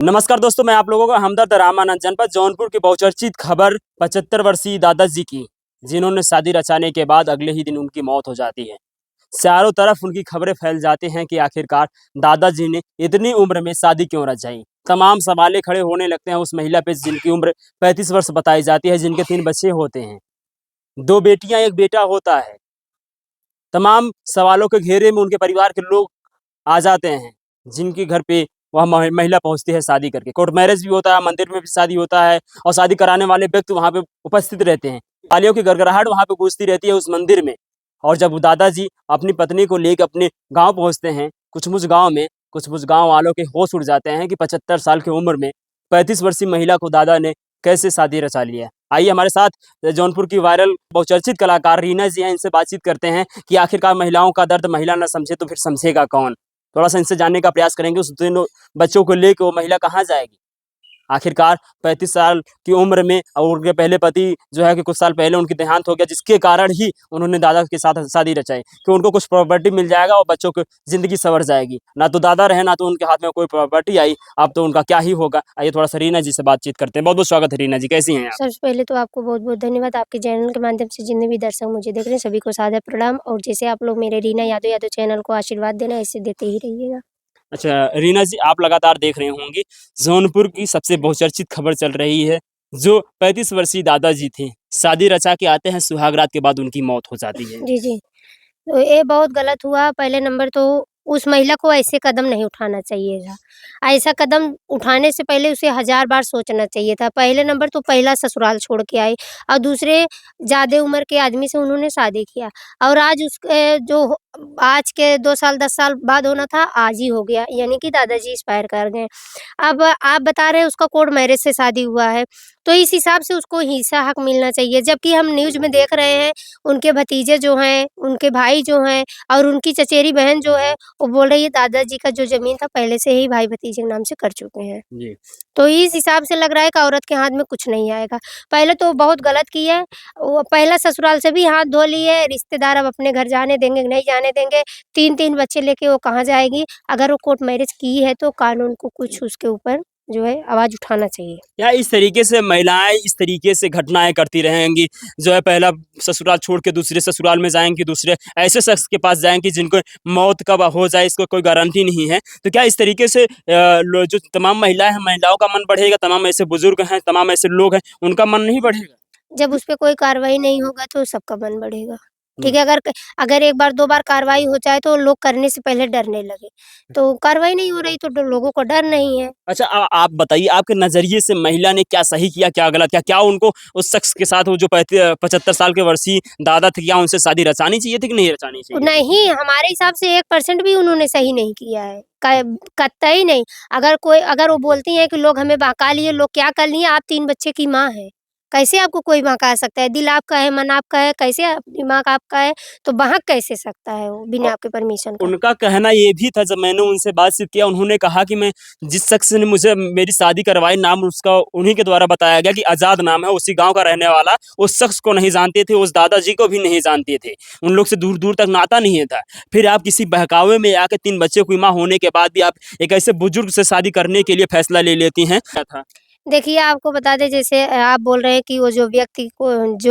नमस्कार दोस्तों, मैं आप लोगों का हमदर्द रामानंद। जनपद जौनपुर की बहुचर्चित खबर 75 वर्षीय दादाजी की, जिन्होंने शादी रचाने के बाद अगले ही दिन उनकी मौत हो जाती है। चारों तरफ उनकी खबरें फैल जाती हैं कि आखिरकार दादाजी ने इतनी उम्र में शादी क्यों रचाई। तमाम सवाले खड़े होने लगते हैं उस महिला पे जिनकी उम्र 35 वर्ष बताई जाती है, जिनके 3 बच्चे होते हैं, 2 बेटियां 1 बेटा होता है। तमाम सवालों के घेरे में उनके परिवार के लोग आ जाते हैं, जिनके घर पे वह महिला पहुँचती है शादी करके। कोर्ट मैरिज भी होता है, मंदिर में भी शादी होता है और शादी कराने वाले व्यक्ति वहाँ पे उपस्थित रहते हैं। तालियों की गड़गड़ाहट वहाँ पे गूंजती रहती है उस मंदिर में। और जब दादाजी अपनी पत्नी को लेके अपने गाँव पहुँचते हैं, कुछ-मुछ गाँव में, कुछ-मुछ गाँव वालों के होश उड़ जाते हैं कि 75 साल की उम्र में 35 वर्षीय महिला को दादा ने कैसे शादी रचा लिया। आइए हमारे साथ जौनपुर की वायरल बहुचर्चित कलाकार रीना जी हैं, इनसे बातचीत करते हैं कि आखिरकार महिलाओं का दर्द महिला ना समझे तो फिर समझेगा कौन? थोड़ा-सा इनसे जानने का प्रयास करेंगे, उस तीनों बच्चों को लेके वो महिला कहाँ जाएगी? आखिरकार 35 साल की उम्र में और उनके पहले पति जो है कि कुछ साल पहले उनकी देहांत हो गया, जिसके कारण ही उन्होंने दादा के साथ शादी रचाई कि उनको कुछ प्रॉपर्टी मिल जाएगा और बच्चों की ज़िंदगी संवर जाएगी। ना तो दादा रहे, ना तो उनके हाथ में कोई प्रॉपर्टी आई, अब तो उनका क्या ही होगा? आइए थोड़ा-सा रीना जी से बातचीत करते हैं। बहुत-बहुत स्वागत है रीना जी, कैसी हैं आप? सबसे पहले तो आपको बहुत-बहुत धन्यवाद। आपके चैनल के माध्यम से जितने भी दर्शक मुझे देख रहे हैं, सभी को सादर प्रणाम। और जैसे आप लोग मेरे रीना यादव यादव चैनल को आशीर्वाद देना, ऐसे देते ही रहिएगा। अच्छा, रीना जी आप लगातार देख रही होंगी, जौनपुर की सबसे बहुचर्चित खबर चल रही है, जो 35 वर्षीय दादाजी थे, शादी रचा के आते हैं, सुहागरात के बाद उनकी मौत हो जाती है। जी, जी। तो ये बहुत गलत हुआ। पहले नंबर तो उस महिला को ऐसे कदम नहीं उठाना चाहिए था। ऐसा कदम उठाने से पहले उसे हज़ार बार सोचना चाहिए था। पहले नंबर तो पहला ससुराल छोड़ के आई और दूसरे ज़्यादा उम्र के आदमी से उन्होंने शादी किया और आज उसके जो आज के 2 साल 10 साल बाद होना था, आज ही हो गया, यानी कि दादाजी एक्सपायर कर गए। अब आप बता रहे हैं उसका कोर्ट मैरिज से शादी हुआ है, तो इस हिसाब से उसको हिस्सा हक मिलना चाहिए। जबकि हम न्यूज़ में देख रहे हैं, उनके भतीजे जो हैं, उनके भाई जो हैं और उनकी चचेरी बहन जो है, वो बोल रही है दादाजी का जो ज़मीन था पहले से ही भाई-भतीजे के नाम से कर चुके हैं। जी। तो इस हिसाब से लग रहा है कि औरत के हाथ में कुछ नहीं आएगा। पहले तो बहुत गलत किया है, वो पहला ससुराल से भी हाथ धो लिए है, रिश्तेदार अब अपने घर जाने देंगे, नहीं जाने देंगे। 3-3 बच्चे लेके वो कहाँ जाएगी? अगर वो कोर्ट मैरिज की है तो कानून को कुछ उसके ऊपर जो है आवाज़ उठाना चाहिए। या इस तरीके से महिलाएँ इस तरीके से घटनाएँ करती रहेंगी, जो है पहला ससुराल छोड़ के दूसरे ससुराल में जाएँगी, दूसरे ऐसे शख्स के पास जाएँगी जिनको मौत कब हो जाए इसको कोई गारंटी नहीं है। तो क्या इस तरीके से लो जो तमाम महिलाएँ हैं, महिलाओं का मन बढ़ेगा, तमाम ऐसे बुजुर्ग हैं, तमाम ऐसे लोग हैं, उनका मन नहीं बढ़ेगा? जब उस पे कोई कार्रवाई नहीं होगा तो सबका मन बढ़ेगा। हुँ। ठीक है, अगर एक बार 2 बार कार्रवाई हो जाए तो लोग करने से पहले डरने लगे। तो कार्रवाई नहीं हो रही तो लोगों को डर नहीं है। अच्छा आप बताइए आपके नज़रिए से महिला ने क्या सही किया, क्या गलत किया? क्या उनको उस शख्स के साथ वो जो 75 साल के वर्षीय दादा थे, क्या उनसे शादी रचानी चाहिए थी कि नहीं रचानी चाहिए थी? नहीं, हमारे हिसाब से 1% भी उन्होंने सही नहीं किया है। क कतई नहीं। अगर वो बोलती हैं कि लोग हमें बहका लिए, लोग क्या कर लिए, आप 3 बच्चे की माँ हैं। कैसे आपको कोई बहका सकता है? दिल आपका है, मन आपका है, कैसे दिमाग आपका है, तो बहक कैसे सकता है वो बिना आपके परमिशन का? उनका कहना ये भी था जब मैंने उनसे बातचीत किया उन्होंने कहा कि मैं जिस शख्स ने मुझे मेरी शादी करवाई नाम उसका उन्हीं के द्वारा बताया गया कि आज़ाद नाम है, उसी गाँव का रहने वाला, उस शख्स को नहीं जानते थे, उस दादाजी को भी नहीं जानते थे। उन लोग से दूर-दूर तक नाता नहीं था। फिर आप किसी बहकावे में आके 3 बच्चों की माँ होने के बाद भी आप एक ऐसे बुजुर्ग से शादी करने के लिए फैसला ले लेती हैं। क्या था? देखिए, आपको बता दें जैसे आप बोल रहे हैं कि वो जो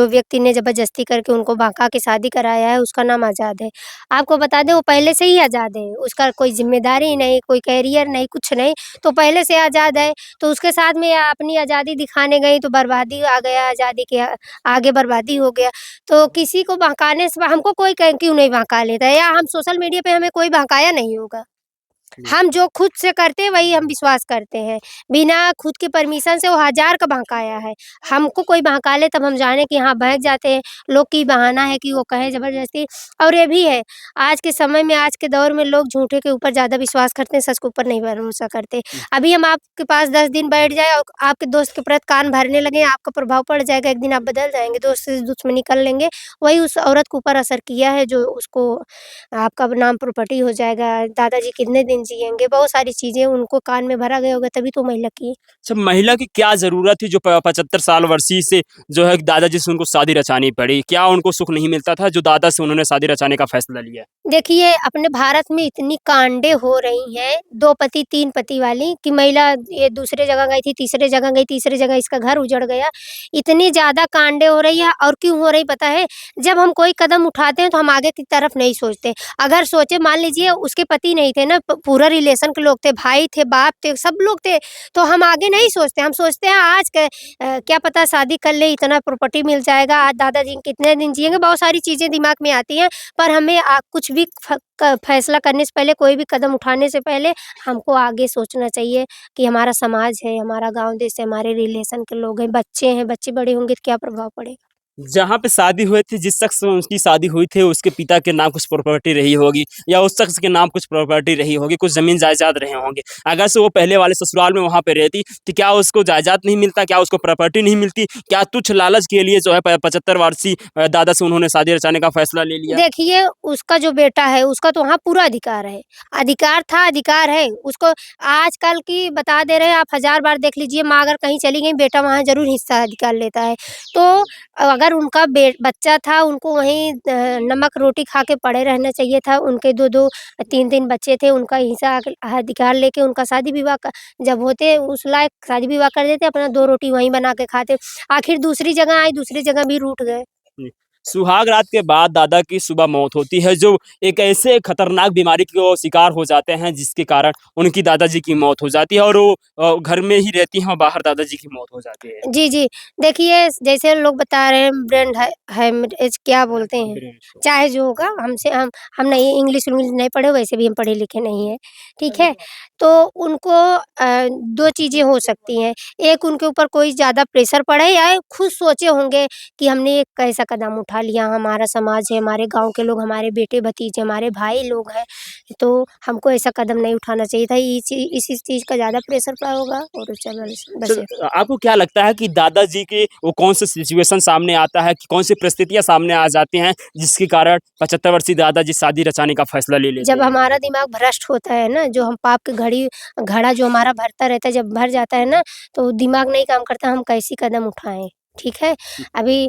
व्यक्ति ने ज़बरदस्ती करके उनको बहका के शादी कराया है, उसका नाम आज़ाद है। आपको बता दें वो पहले से ही आज़ाद है, उसका कोई ज़िम्मेदारी नहीं, कोई करियर नहीं, कुछ नहीं, तो पहले से आज़ाद है। तो उसके साथ में अपनी आज़ादी दिखाने गई तो बर्बादी आ गया, आज़ादी के आगे बर्बादी हो गया। तो किसी को बहकाने से हमको कोई क्यों नहीं बहका लेता है या हम सोशल मीडिया पे हमें कोई बहकाया नहीं होगा। जी। हम जो खुद से करते हैं वही हम विश्वास करते हैं। बिना खुद के परमिशन से वो हज़ार का बहकाया है। हमको कोई बहका ले तब हम जाने कि हाँ बहक जाते हैं। लोग की बहाना है कि वो कहे ज़बरदस्ती और ये भी है, आज के समय में आज के दौर में लोग झूठे के ऊपर ज़्यादा विश्वास करते हैं, सच के ऊपर नहीं भरोसा करते। अभी हम आपके पास 10 दिन बैठ जाएँ और आपके दोस्त के प्रति कान भरने लगें, आपका प्रभाव पड़ जाएगा, एक दिन आप बदल जाएँगे, दोस्त से दुश्मनी कर लेंगे। वही उस औरत के ऊपर असर किया है जो उसको आपका नाम प्रॉपर्टी हो जाएगा। दादाजी कितने दिन दिन जिएंगे, बहुत सारी चीजें उनको कान में भरा गया होगा, तभी तो महिला की। अच्छा, महिला की क्या ज़रूरत थी जो 75 साल वर्षीय से जो है दादाजी से उनको शादी रचानी पड़ी? क्या उनको सुख नहीं मिलता था जो दादा से उन्होंने शादी रचाने का फैसला लिया? देखिए, अपने भारत में इतनी कांडें हो रही हैं, 2 पति 3 पति वाली, कि महिला ये दूसरे जगह गई थी, तीसरे जगह गई, तीसरे जगह इसका घर उजड़ गया। इतनी ज़्यादा कांडें हो रही है, और क्यों हो रही पता है? जब हम कोई कदम उठाते हैं तो हम आगे की तरफ नहीं सोचते। अगर सोचे, मान लीजिए उसके पति नहीं थे ना, प पूरा रिलेशन के लोग थे, भाई थे, बाप थे, सब लोग थे, तो हम आगे नहीं सोचते। हम सोचते हैं आज क्या पता शादी कर ले, इतना प्रॉपर्टी मिल जाएगा, आज दादाजी कितने दिन जिएँगे, बहुत सारी चीज़ें दिमाग में आती हैं। पर हमें कुछ भी फैसला करने से पहले, कोई भी कदम उठाने से पहले हमको आगे सोचना चाहिए कि हमारा समाज है, हमारा गाँव देश है, हमारे रिलेशन के लोग हैं, बच्चे बड़े होंगे तो क्या प्रभाव पड़ेगा। जहाँ पे शादी हुई थी, जिस शख्स से उनकी शादी हुई थी, उसके पिता के नाम कुछ प्रॉपर्टी रही होगी या उस शख्स के नाम कुछ प्रॉपर्टी रही होगी, कुछ ज़मीन जायदाद रहे होंगे। अगर से वो पहले वाले ससुराल में वहाँ पे रहती, तो क्या उसको जायदाद नहीं मिलता? क्या उसको प्रॉपर्टी नहीं मिलती? क्या तुच्छ लालच के लिए जो है 75 वर्षीय दादा से उन्होंने शादी रचाने का फैसला ले लिया? देखिए, उसका जो बेटा है, उसका तो वहाँ पूरा अधिकार है। अधिकार था, अधिकार है। उसको आजकल की बता दे रहे हैं, आप 1000 बार देख लीजिए, माँ अगर कहीं चली गई, बेटा वहाँ ज़रूर हिस्सा अधिकार लेता है। तो अगर उनका बच्चा था, उनको वहीं नमक रोटी खा के पड़े रहना चाहिए था। उनके 2-2 3-3 बच्चे थे, उनका हिस्सा अधिकार लेके उनका शादी-विवाह जब होते उस लायक शादी-विवाह कर देते, अपना 2 रोटी वहीं बना के खाते। आखिर दूसरी जगह आए, दूसरी जगह भी रूठ गए। जी। सुहाग रात के बाद दादा की सुबह मौत होती है, जो एक ऐसे खतरनाक बीमारी को शिकार हो जाते हैं जिसके कारण उनकी दादाजी की मौत हो जाती है और वो घर में ही रहती हैं और बाहर दादाजी की मौत हो जाती है। जी, जी। देखिए, जैसे लोग बता रहे हैं ब्रेन हेमरेज क्या बोलते हैं, ब्रेन चाहे जो होगा हमसे हम नहीं इंग्लिश-विंग्लिश नहीं पढ़े, वैसे भी हम पढ़े-लिखे नहीं हैं, ठीक है? तो उनको 2 चीज़ें हो सकती हैं, एक उनके ऊपर कोई ज़्यादा प्रेशर पड़ा है, या खुद सोचे होंगे कि हमने एक कैसा कदम उठा लिया, हमारा समाज है, हमारे गाँव के लोग, हमारे बेटे-भतीजे, हमारे भाई लोग हैं, तो हमको ऐसा कदम नहीं उठाना चाहिए था। इसी चीज़ का ज़्यादा प्रेशर पड़ा होगा और बस। सर, आपको क्या लगता है कि दादाजी के वो कौन-सा सिचुएशन सामने आता है, कि कौन-सी परिस्थितियाँ सामने आ जाती हैं, जिसके कारण 75 वर्षीय दादाजी शादी रचाने का फैसला ले लेते जब हैं? हमारा दिमाग भ्रष्ट होता है ना, जो हम पाप की घड़ा जो हमारा भरता रहता है, जब भर जाता है ना, तो दिमाग नहीं काम करता, हम कैसी कदम उठाएँ, ठीक है? अभी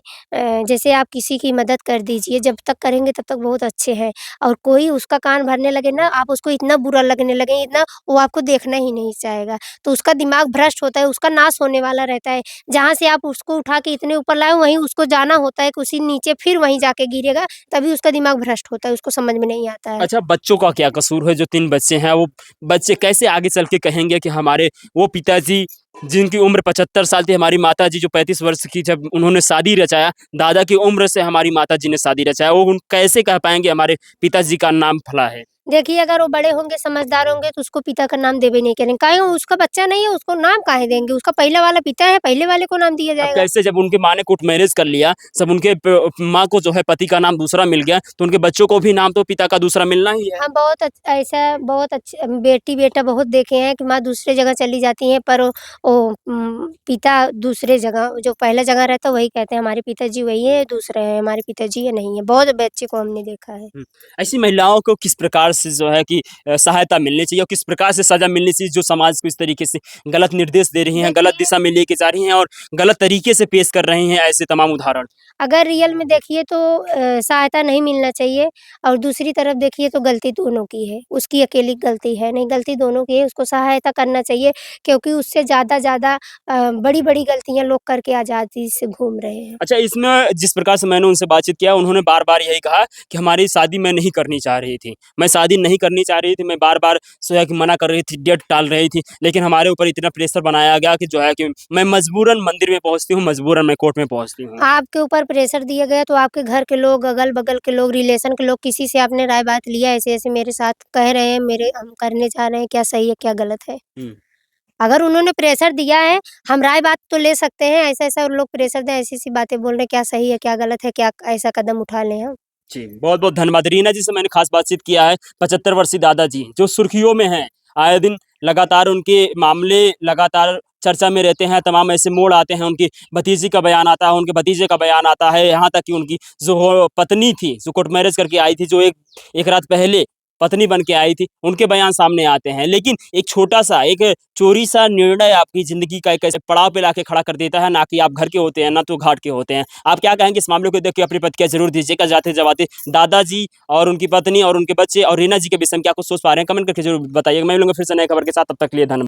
जैसे आप किसी की मदद कर दीजिए, जब तक करेंगे तब तक बहुत अच्छे हैं, और कोई उसका कान भरने लगे ना, आप उसको इतना बुरा लगने लगे, इतना वो आपको देखना ही नहीं चाहेगा। तो उसका दिमाग भ्रष्ट होता है, उसका नाश होने वाला रहता है। जहाँ से आप उसको उठा के इतने ऊपर लाए, वहीं उसको जाना होता है कि उसी नीचे फिर वहीं जाके गिरेगा, तभी उसका दिमाग भ्रष्ट होता है, उसको समझ में नहीं आता है। अच्छा, बच्चों का क्या कसूर है? जो 3 बच्चे हैं, वो बच्चे कैसे आगे चल के कहेंगे कि हमारे वो पिताजी जिनकी उम्र 75 साल थी, हमारी माताजी जो 35 वर्ष की, जब उन्होंने शादी रचाया, दादा की उम्र से हमारी माताजी ने शादी रचाया, वो उन कैसे कह पाएँगे हमारे पिताजी का नाम फला है? देखिए, अगर वो बड़े होंगे, समझदार होंगे, तो उसको पिता का नाम देबे नहीं करेंगे। काहे वो उसका बच्चा नहीं है, उसको नाम काहे देंगे? उसका पहला वाला पिता है, पहले वाले को नाम दिया अब जाएगा। कैसे, जब उनकी माँ ने कोर्ट मैरेज कर लिया, सब उनके माँ को जो है पति का नाम दूसरा मिल गया, तो उनके बच्चों को भी नाम तो पिता का दूसरा मिलना ही है। हाँ, बहुत अच्छे बेटी-बेटा बहुत देखे हैं कि माँ दूसरे जगह चली जाती हैं, पर पिता दूसरे जगह, जो पहला जगह रहता है, वही कहते हैं हमारे पिताजी वही है, दूसरे हैं, हमारे पिताजी ये नहीं है। बहुत बच्चे को हमने देखा है। हुँ। ऐसी महिलाओं को किस प्रकार से जो है कि सहायता मिलनी चाहिए और किस प्रकार से सज़ा मिलनी चाहिए, जो समाज को इस तरीके से गलत निर्देश दे रही हैं, गलत देखिए, दिशा में लेके जा रही हैं और गलत तरीके से पेश कर रही हैं, ऐसे तमाम उदाहरण? अगर रियल में देखिए तो सहायता नहीं मिलना चाहिए, और दूसरी तरफ देखिए तो गलती दोनों की है। उसकी अकेली गलती है नहीं, गलती दोनों की है, उसको सहायता करना चाहिए, क्योंकि उससे ज़्यादा बड़ी-बड़ी गलतियाँ लोग करके आज़ादी से घूम रहे हैं। अच्छा, इसमें जिस प्रकार से मैंने उनसे बातचीत किया, उन्होंने बार-बार यही कहा कि हमारी शादी मैं नहीं करनी चाह रही थी। मैं शादी नहीं करनी चाह रही थी, मैं बार-बार जो है कि मना कर रही थी, डेट टाल रही थी, लेकिन हमारे ऊपर इतना प्रेशर बनाया गया कि जो है कि मैं मजबूरन मंदिर में पहुँचती हूँ, मजबूरन मैं कोर्ट में पहुँचती हूँ। आपके ऊपर प्रेशर दिया गया, तो आपके घर के लोग, अगल-बगल के लोग, रिलेशन के लोग, किसी से आपने राय बात लिया, ऐसे-ऐसे मेरे साथ कह रहे हैं, मेरे हम करने जा रहे हैं, क्या सही है, क्या गलत है? हुँ। अगर उन्होंने प्रेशर दिया है, हम राय बात तो ले सकते हैं, ऐसा-ऐसा लोग प्रेशर दें, ऐसी-ऐसी बातें बोल रहे हैं, क्या सही है, क्या गलत है, क्या ऐसा कदम उठा लें हम? जी, बहुत-बहुत धन्यवाद। रीना जी से मैंने ख़ास बातचीत किया है, 75 वर्षीय दादाजी, जो सुर्खियों में हैं। आए दिन लगातार उनके मामले लगातार चर्चा में रहते हैं, तमाम ऐसे मोड़ आते हैं, उनकी भतीजी का बयान आता है, उनके भतीजे का बयान आता है, यहाँ तक कि उनकी जो पत्नी थी, जो कोर्ट मैरेज करके आई थी, जो एक एक रात पहले पत्नी बन के आई थी, उनके बयान सामने आते हैं। लेकिन एक छोटा-सा, एक चोरी-सा निर्णय आपकी ज़िंदगी का एक ऐसे पड़ाव पे लाके खड़ा कर देता है, ना कि आप घर के होते हैं, ना तो घाट के होते हैं। आप क्या कहेंगे इस मामले को देख के? अपनी प्रतिक्रिया ज़रूर दीजिएगा। जाते-जाते दादाजी और उनकी पत्नी और उनके बच्चे और रीना जी के विषय में क्या कुछ सोच पा रहे हैं? कमेंट करके ज़रूर बताइएगा। मैं मिलूँगा फिर से नए खबर के साथ, तब तक के लिए धन्यवाद।